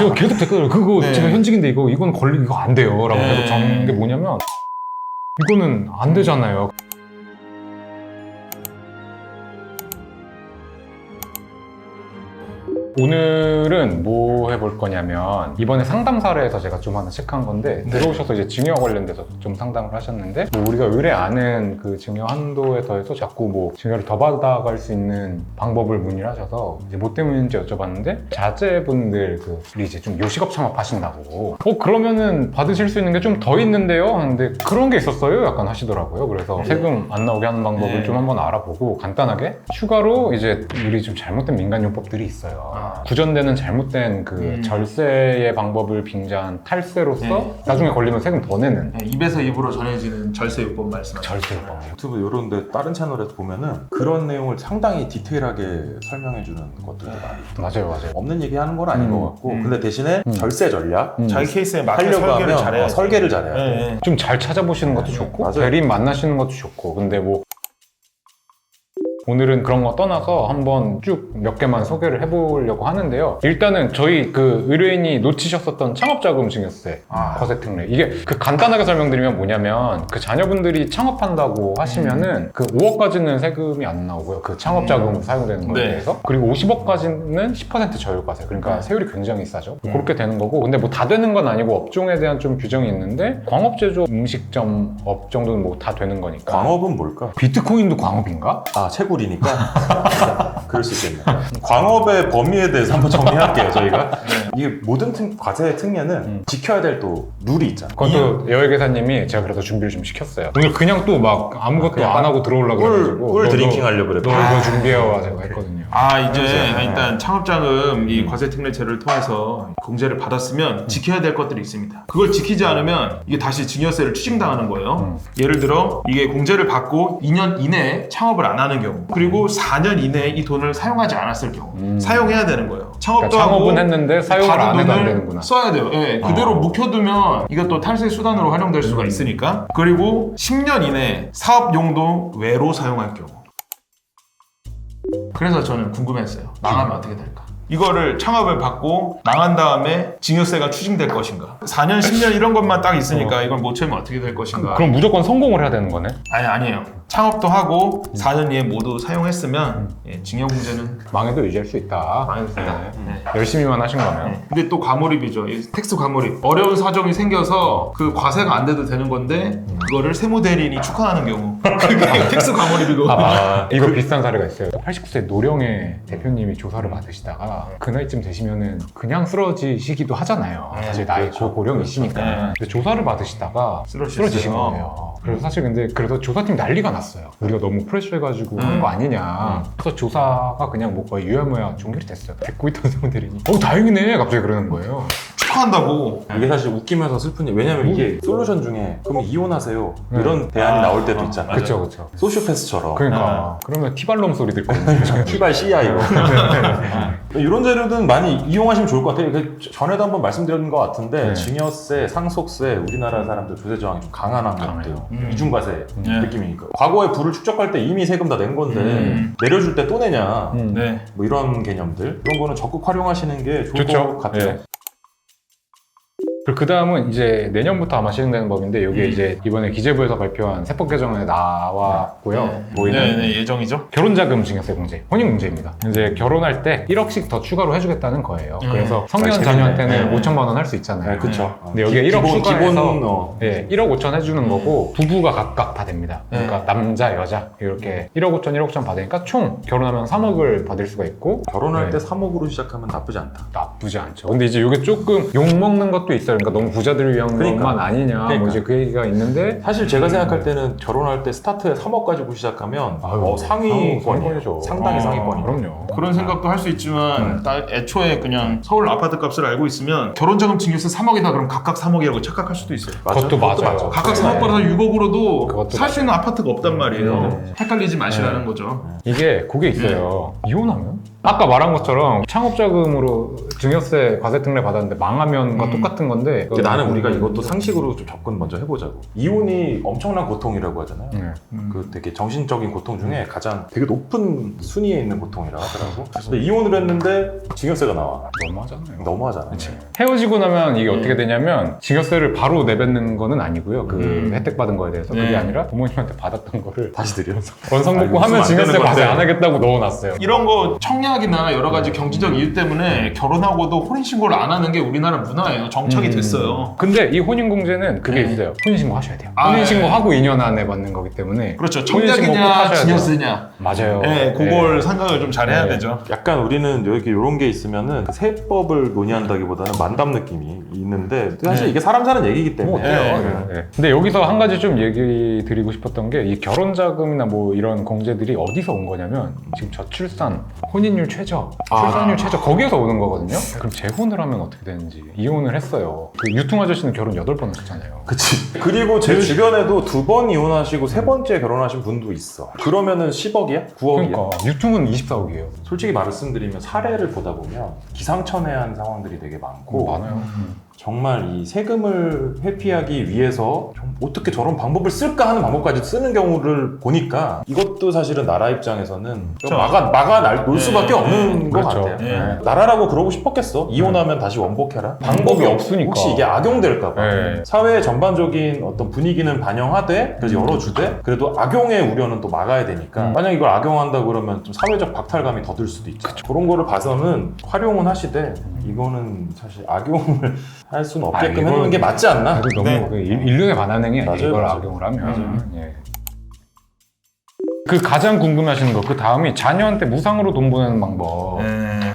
제가 계속 댓글 그거 네. 제가 현직인데 이건 이거 안 돼요 라고 네. 계속 적는 게 뭐냐면 이거는 안 되잖아요. 오늘은 뭐 해볼 거냐면 이번에 상담 사례에서 제가 좀 하나 체크한 건데 들어오셔서 이제 증여 관련돼서 좀 상담을 하셨는데 뭐 우리가 의뢰 아는 그 증여 한도에 더해서 자꾸 뭐 증여를 더 받아갈 수 있는 방법을 문의를 하셔서 이제 뭐 때문인지 여쭤봤는데 자제분들이 이제 좀 요식업 창업하신다고 그러면은 받으실 수 있는 게 좀 더 있는데요 하는데 그런 게 있었어요 약간 하시더라고요. 그래서 세금 안 나오게 하는 방법을 좀 한번 알아보고 간단하게 추가로 이제 우리 좀 잘못된 민간요법들이 있어요. 구전되는 잘못된 그 절세의 방법을 빙자한 탈세로서 나중에 걸리면 세금 더 내는 입에서 입으로 전해지는 절세요법 말씀하시죠. 절세요법. 유튜브 이런데 다른 채널에서 보면은 그런 내용을 상당히 디테일하게 설명해주는 것들도 많이 맞아요. 없는 얘기 하는 건 아닌 것 같고 근데 대신에 절세 전략 자기 케이스에 맞게 하려고 설계를 하면 잘해야 설계를 잘해야 돼. 네. 좀 잘 찾아보시는 것도 좋고 맞아요. 대리인 만나시는 것도 좋고 근데 뭐 오늘은 그런 거 떠나서 한번 쭉 몇 개만 소개를 해보려고 하는데요. 일단은 저희 그 의뢰인이 놓치셨었던 창업자금 증여세 과세 특례 이게 그 간단하게 설명드리면 뭐냐면 그 자녀분들이 창업한다고 하시면은 그 5억까지는 세금이 안 나오고요. 그 창업자금 사용되는 거에 네. 대해서 그리고 50억까지는 10% 저율과세 그러니까 세율이 굉장히 싸죠. 그렇게 되는 거고 근데 뭐 다 되는 건 아니고 업종에 대한 좀 규정이 있는데 광업제조 음식점 업 정도는 뭐 다 되는 거니까. 광업은 뭘까? 비트코인도 광업인가? 아 채굴이니까 그럴 수 있겠네요. 광업의 범위에 대해서 한번 정리할게요 저희가. 이게 모든 과세 특례는 지켜야 될 또 룰이 있잖아요. 그것도 여회계사님이 제가 그래서 준비를 좀 시켰어요. 오늘 그냥 또 막 아무것도 안 하고 들어오려고 그래가지고 꿀 드링킹 하려고 그래. 너 이거 준비해와 제가 했거든요. 이제 일단 창업자금 이 과세 특례제를 통해서 공제를 받았으면 지켜야 될 것들이 있습니다. 그걸 지키지 않으면 이게 다시 증여세를 추징당하는 거예요. 예를 들어 이게 공제를 받고 2년 이내에 창업을 안 하는 경우 그리고 4년 이내에 이 돈을 사용하지 않았을 경우 사용해야 되는 거예요. 창업도 그러니까 창업은 하고 했는데 사용을 받은 안 해도 안 돈을 되는구나. 써야 돼요. 예, 그대로 묵혀두면 이것도 탈세 수단으로 활용될 수가 있으니까. 그리고 10년 이내에 사업 용도 외로 사용할 경우. 그래서 저는 궁금했어요. 망하면 어떻게 될까? 이거를 창업을 받고 망한 다음에 증여세가 추징될 것인가? 4년, 10년 이런 것만 딱 있으니까 이걸 못 채우면 어떻게 될 것인가? 그럼 무조건 성공을 해야 되는 거네? 아니에요. 창업도 하고 4년 이에 모두 사용했으면 증여 공제는 망해도 유지할 수 있다. 망했습니다. 네. 열심히만 하신 거면. 근데 또 과몰입이죠. 이 텍스 과몰입. 어려운 사정이 생겨서 그 과세가 안 돼도 되는 건데 그거를 세무대리인이 축하하는 경우 그게 텍스 과몰입이고. 이거 비슷한 사례가 있어요. 89세 노령의 대표님이 조사를 받으시다가 그 나이쯤 되시면은 그냥 쓰러지시기도 하잖아요. 사실 나이 고령이시니까. 근데 조사를 받으시다가 쓰러지신 거예요. 그래서 사실 근데 그래서 조사팀 난리가 났어요. 우리가 너무 프레셔해가지고 한 거 아니냐. 그래서 조사가 그냥 뭐 거의 유야무야 종결이 됐어요. 듣고 있던 세무대리인이 다행이네 갑자기 그러는 거예요. 축하한다고. 이게 사실 웃기면서 슬픈 일. 왜냐면 이게 솔루션 중에 그럼 이혼하세요 이런 대안이 나올 때도 있잖아요. 그쵸. 소시오패스처럼 그러니까 그러면 티발롬 소리 듣거든요. 출발 CIO 이런 자료는 많이 이용하시면 좋을 것 같아요. 전에도 한번 말씀드린 것 같은데 증여세, 상속세 우리나라 사람들 조세 저항이 좀 강한 것들 이중과세 느낌이니까 과거에 부를 축적할 때 이미 세금 다 낸 건데 내려줄 때 또 내냐 뭐 이런 개념들 이런 거는 적극 활용하시는 게 좋을 것 같아요. 그 다음은 이제 내년부터 아마 시행되는 법인데 여기에 이제 이번에 기재부에서 발표한 세법 개정안에 나왔고요. 보이는 예정이죠. 결혼자금 증여세 공제, 혼인공제입니다. 이제 결혼할 때 1억씩 더 추가로 해주겠다는 거예요. 그래서 성년 자녀한테는 5천만 원 할 수 있잖아요. 그렇죠. 근데 여기에 1억 추가해서 기본 1억 5천 해주는 거고 부부가 각각 다 됩니다. 그러니까 남자, 여자 이렇게 1억 5천, 1억 5천 받으니까 총 결혼하면 3억을 받을 수가 있고 결혼할 때 3억으로 시작하면 나쁘지 않다. 나쁘지 않죠. 근데 이제 이게 조금 욕먹는 것도 있어요. 그러니까 너무 부자들을 위한 것만 아니냐 뭐 이제 그 얘기가 있는데 사실 제가 생각할 때는 결혼할 때 스타트에 3억 가지고 시작하면 상위권이죠. 상당히 상위권이죠. 그럼요. 그런 생각도 할 수 있지만 애초에 그냥 서울 아파트 값을 알고 있으면 결혼자금 증여세 3억이다 그럼 각각 3억이라고 착각할 수도 있어요. 그것도 맞아요. 각각 3억 벌어서 6억으로도 살 수 있는 아파트가 없단 말이에요. 헷갈리지 마시라는 거죠. 이게 그게 있어요. 이혼하면 아까 말한 것처럼 창업자금으로 증여세 과세특례 받았는데 망하면과 똑같은 건데 근데 나는 우리가 이것도 상식으로 좀 접근 먼저 해보자고. 이혼이 엄청난 고통이라고 하잖아요. 네. 그 되게 정신적인 고통 중에 가장 되게 높은 순위에 있는 고통이라고 하더라고. 근데 이혼을 했는데 증여세가 나와. 너무하잖아요. 너무하잖아. 헤어지고 나면 이게 어떻게 되냐면 증여세를 바로 내뱉는 거는 아니고요. 그 혜택 받은 거에 대해서 그게 아니라 부모님한테 받았던 거를 다시 드려서. 원상복구하면 증여세 과세 안 하겠다고 넣어놨어요. 이런 거 청약이나 여러 가지 경제적 이유 때문에 결혼하고도 혼인신고를 안 하는 게 우리나라 문화예요. 정착이 됐어요. 근데 이 혼인공제는 그게 있어요. 혼인신고 하셔야 돼요. 아, 혼인신고하고 2년 안에 받는 거기 때문에 그렇죠. 혼인신고 꼭 청약이냐 하셔야 돼요. 증여세냐. 맞아요. 네, 그걸 생각을 좀 잘해야 네. 되죠. 약간 우리는 여기 이런 게 있으면은 그 세법을 논의한다기보다는 만담 느낌이 있는데 사실 이게 사람 사는 얘기이기 뭐 때문에 어때요? 네. 근데 여기서 한 가지 좀 얘기 드리고 싶었던 게 이 결혼자금이나 뭐 이런 공제들이 어디서 온 거냐면 지금 저출산, 혼인율 최저, 출산율 최저 거기에서 오는 거거든요. 그럼 재혼을 하면 어떻게 되는지 이혼을 했어요. 그 유통 아저씨는 결혼 8번 하셨잖아요. 그치. 그리고 제 주변에도 2번 이혼하시고 3번째 결혼하신 분도 있어. 그러면은 10억이야? 9억이야? 그러니까 유통은 24억이에요. 솔직히 말씀드리면 사례를 보다 보면 기상천외한 상황들이 되게 많고 많아요. 정말 이 세금을 회피하기 위해서 좀 어떻게 저런 방법을 쓸까 하는 방법까지 쓰는 경우를 보니까 이것도 사실은 나라 입장에서는 좀 그렇죠. 놓을 수밖에 없는 것 그렇죠. 같아요. 네. 나라라고 그러고 싶었겠어? 이혼하면 다시 원복해라? 방법이 없으니까. 혹시 이게 악용될까 봐. 네. 사회 전반적인 어떤 분위기는 반영하되 그래서 열어주되 그래도 악용의 우려는 또 막아야 되니까 만약 이걸 악용한다 그러면 좀 사회적 박탈감이 더 들 수도 있죠. 그런 거를 봐서는 활용은 하시되 이거는 사실 악용을 할 수는 없게끔 해놓는 게 맞지 않나? 그래도 너무 네. 그 인륜에 반하는 행위 아니에요. 맞아요, 이걸 맞아요. 악용을 하면. 예. 그 가장 궁금해하시는 거 그 다음이 자녀한테 무상으로 돈 보내는 방법.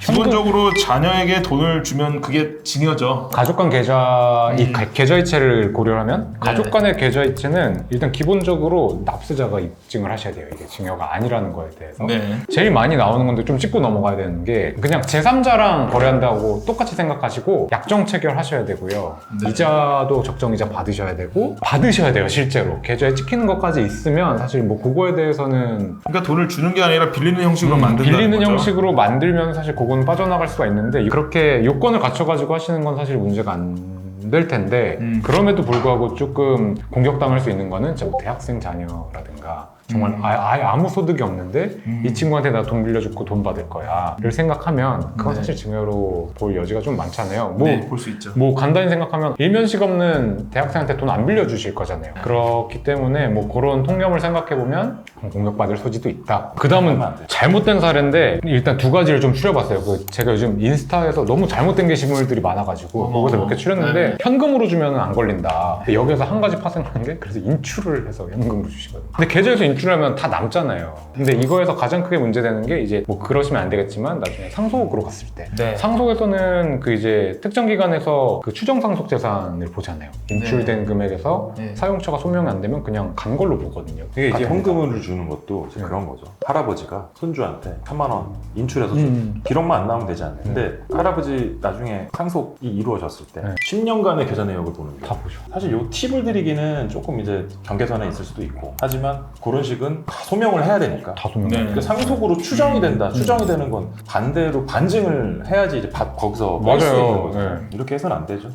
기본적으로 자녀에게 돈을 주면 그게 증여죠. 가족 간 계좌, 계좌이체를 고려하면 네. 가족 간의 계좌이체는 일단 기본적으로 납세자가 입증을 하셔야 돼요. 이게 증여가 아니라는 거에 대해서. 네. 제일 많이 나오는 건데 좀 짚고 넘어가야 되는 게 그냥 제3자랑 거래한다고 똑같이 생각하시고 약정 체결하셔야 되고요. 네. 이자도 적정 이자 받으셔야 되고 받으셔야 돼요. 실제로 계좌에 찍히는 것까지 있으면 사실 뭐 그거에 대해서는 그러니까 돈을 주는 게 아니라 빌리는 형식으로 만든다는 빌리는 거죠. 형식으로 만들면 사실 그건 빠져나갈 수가 있는데 그렇게 요건을 갖춰가지고 하시는 건 사실 문제가 안 될 텐데 그럼에도 불구하고 조금 공격당할 수 있는 거는 진짜 뭐 대학생 자녀라든가 정말 아예 아무 소득이 없는데 이 친구한테 나 돈 빌려주고 돈 받을 거야 를 생각하면 그건 네. 사실 증여로 볼 여지가 좀 많잖아요. 네, 볼 수 있죠. 뭐 간단히 생각하면 일면식 없는 대학생한테 돈 안 빌려주실 거잖아요. 그렇기 때문에 뭐 그런 통념을 생각해보면 공격받을 소지도 있다. 그 다음은 잘못된 사례인데 일단 두 가지를 좀 추려봤어요. 제가 요즘 인스타에서 너무 잘못된 게시물들이 많아가지고 거기서 몇 개 추렸는데 네. 현금으로 주면 안 걸린다. 근데 여기서 한 가지 파생하는 게 그래서 인출을 해서 현금으로 주시거든요. 근데 계좌에서 인출하면 다 남잖아요. 근데 이거에서 가장 크게 문제되는 게 이제 뭐 그러시면 안 되겠지만 나중에 상속으로 갔을 때 네. 상속에서는 그 이제 특정 기간에서 그 추정 상속 재산을 보잖아요. 인출된 금액에서 네. 사용처가 소명이 안 되면 그냥 간 걸로 보거든요. 이게 이제 다 현금을 주는 것도 이제 그런 거죠. 할아버지가 손주한테 3만 원 인출해서 줘. 기록만 안 나오면 되지 않나요? 근데 할아버지 나중에 상속이 이루어졌을 때 10년간의 계좌 내역을 보는 다 거예요. 보죠. 사실 요 팁을 드리기는 조금 이제 경계선에 있을 수도 있고 하지만 그런 식은 다 소명을 해야 되니까 다 소명. 네. 그러니까 상속으로 추정이 된다. 추정이 되는 건 반대로 반증을 해야지 이제 거기서 뺄 수 맞아요. 있는 거죠. 네. 이렇게 해서는 안 되죠.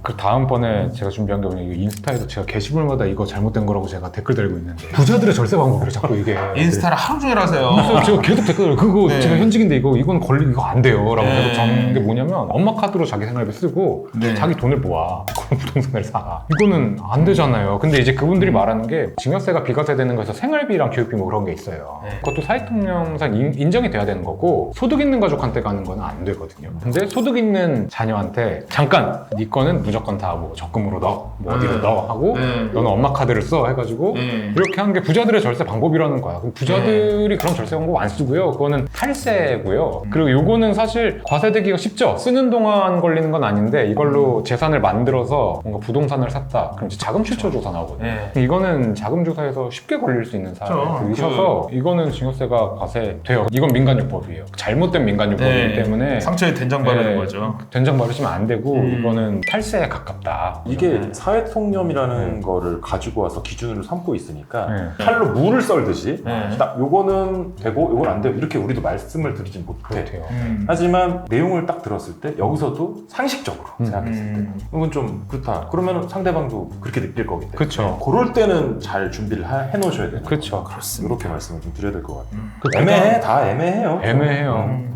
그 다음번에 제가 준비한 게 뭐냐면 인스타에서 제가 게시물마다 이거 잘못된 거라고 제가 댓글 달고 있는데 부자들의 절세 방법을 자꾸 이게 인스타를 하루 종일 하세요. 그래서 제가 계속 댓글을 그거 네. 제가 현직인데 이건 이거 안 돼요 라고 네. 계속 적는 게 뭐냐면 엄마 카드로 자기 생활비 쓰고 네. 자기 돈을 모아 그럼 부동산을 사 이거는 안 되잖아요. 근데 이제 그분들이 말하는 게 증여세가 비과세 되는 거에서 생활비랑 교육비 뭐 그런 게 있어요. 네. 그것도 사회통념상 인정이 돼야 되는 거고 소득 있는 가족한테 가는 건 안 되거든요. 근데 소득 있는 자녀한테 잠깐 네 거는 무조건 다 뭐 적금으로 넣어 뭐 어디로 넣어 하고 네. 너는 엄마 카드를 써 해가지고 네. 이렇게 한 게 부자들의 절세 방법이라는 거야. 그럼 부자들이 그런 절세 방법 안 쓰고요. 그거는 탈세고요. 그리고 요거는 사실 과세되기가 쉽죠. 쓰는 동안 걸리는 건 아닌데 이걸로 재산을 만들어서 뭔가 부동산을 샀다. 그럼 이제 자금 출처 조사 나오거든요. 네. 이거는 자금 조사에서 쉽게 걸릴 수 있는 그렇죠. 사례이셔서 이거는 증여세가 과세돼요. 이건 민간요법이에요. 잘못된 민간요법이기 네. 때문에 상처에 된장 바르는 네, 거죠. 된장 바르시면 안 되고 이거는 탈세 소득세에 가깝다. 이게 사회통념이라는 거를 가지고 와서 기준으로 삼고 있으니까 네. 칼로 물을 썰듯이 네. 딱 요거는 되고 요건 안 돼요 이렇게 우리도 말씀을 드리진 못해. 그렇대요. 하지만 내용을 딱 들었을 때 여기서도 상식적으로 생각했을 때 이건 좀 그렇다. 그러면 상대방도 그렇게 느낄 거기 때문에 그쵸. 그럴 때는 잘 준비를 해놓으셔야 돼요. 그쵸. 이렇게 말씀을 좀 드려야 될 것 같아요. 그 애매해, 다 애매해요. 애매해요.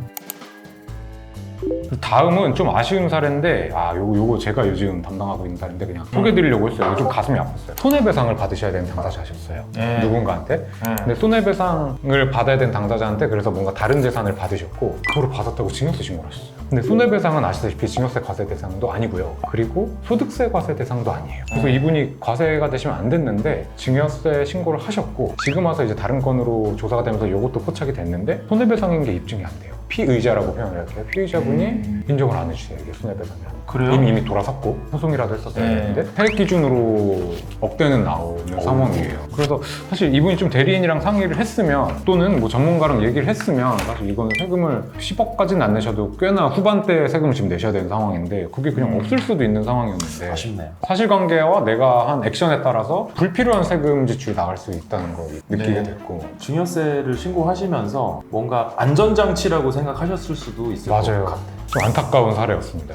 다음은 좀 아쉬운 사례인데 요거 제가 요즘 담당하고 있는 사례인데 그냥 소개드리려고 했어요. 좀 가슴이 아팠어요. 손해배상을 받으셔야 되는 당사자셨어요. 네. 누군가한테. 근데 손해배상을 받아야 되는 당사자한테 그래서 뭔가 다른 재산을 받으셨고 그거를 받았다고 징역세 신고를 하셨어요. 근데 손해배상은 아시다시피 징역세 과세 대상도 아니고요. 그리고 소득세 과세 대상도 아니에요. 그래서 이분이 과세가 되시면 안 됐는데 징역세 신고를 하셨고 지금 와서 이제 다른 건으로 조사가 되면서 이것도 포착이 됐는데 손해배상인 게 입증이 안 돼요. 피의자라고 표현을 할게요. 피의자분이 인정을 안 해주세요. 이게 손해배상이라는 거. 그래요? 이미 돌아섰고 소송이라도 했었어야 네. 되는데 폐액 기준으로 억대는 나오는 상황이에요. 그래서 사실 이분이 좀 대리인이랑 상의를 했으면 또는 뭐 전문가랑 얘기를 했으면 사실 이거는 세금을 10억까지는 안 내셔도 꽤나 후반대 세금을 지금 내셔야 되는 상황인데 그게 그냥 없을 수도 있는 상황이었는데 아쉽네요. 사실관계와 내가 한 액션에 따라서 불필요한 세금 지출이 나갈 수 있다는 걸 느끼게 네. 됐고 증여세를 신고하시면서 뭔가 안전장치라고 생각하셨을 수도 있을 것 맞아요. 같아요. 좀 안타까운 사례였습니다.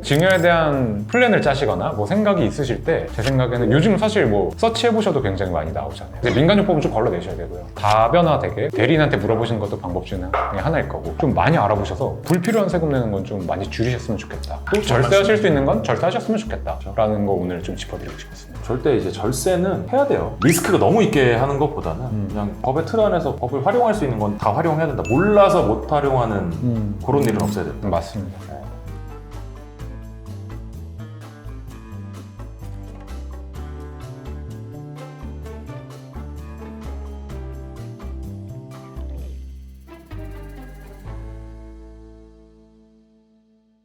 증여에 대한 플랜을 짜시거나 뭐 생각이 있으실 때 제 생각에는 요즘 사실 뭐 서치해보셔도 굉장히 많이 나오잖아요. 근데 민간요법은 좀 걸러내셔야 되고요. 다변화되게 대리인한테 물어보시는 것도 방법 중에 하나일 거고 좀 많이 알아보셔서 불필요한 세금 내는 건 좀 많이 줄이셨으면 좋겠다. 또 절세하실 수 있는 건 절세하셨으면 좋겠다 라는 거 오늘 좀 짚어드리고 싶었습니다. 절대 이제 절세는 해야 돼요. 리스크가 너무 있게 하는 것보다는 그냥 법의 틀 안에서 법을 활용할 수 있는 건 다 활용해야 된다. 몰라서 못 활용하는 그런 일은 없어야 된다. 맞습니다. 네.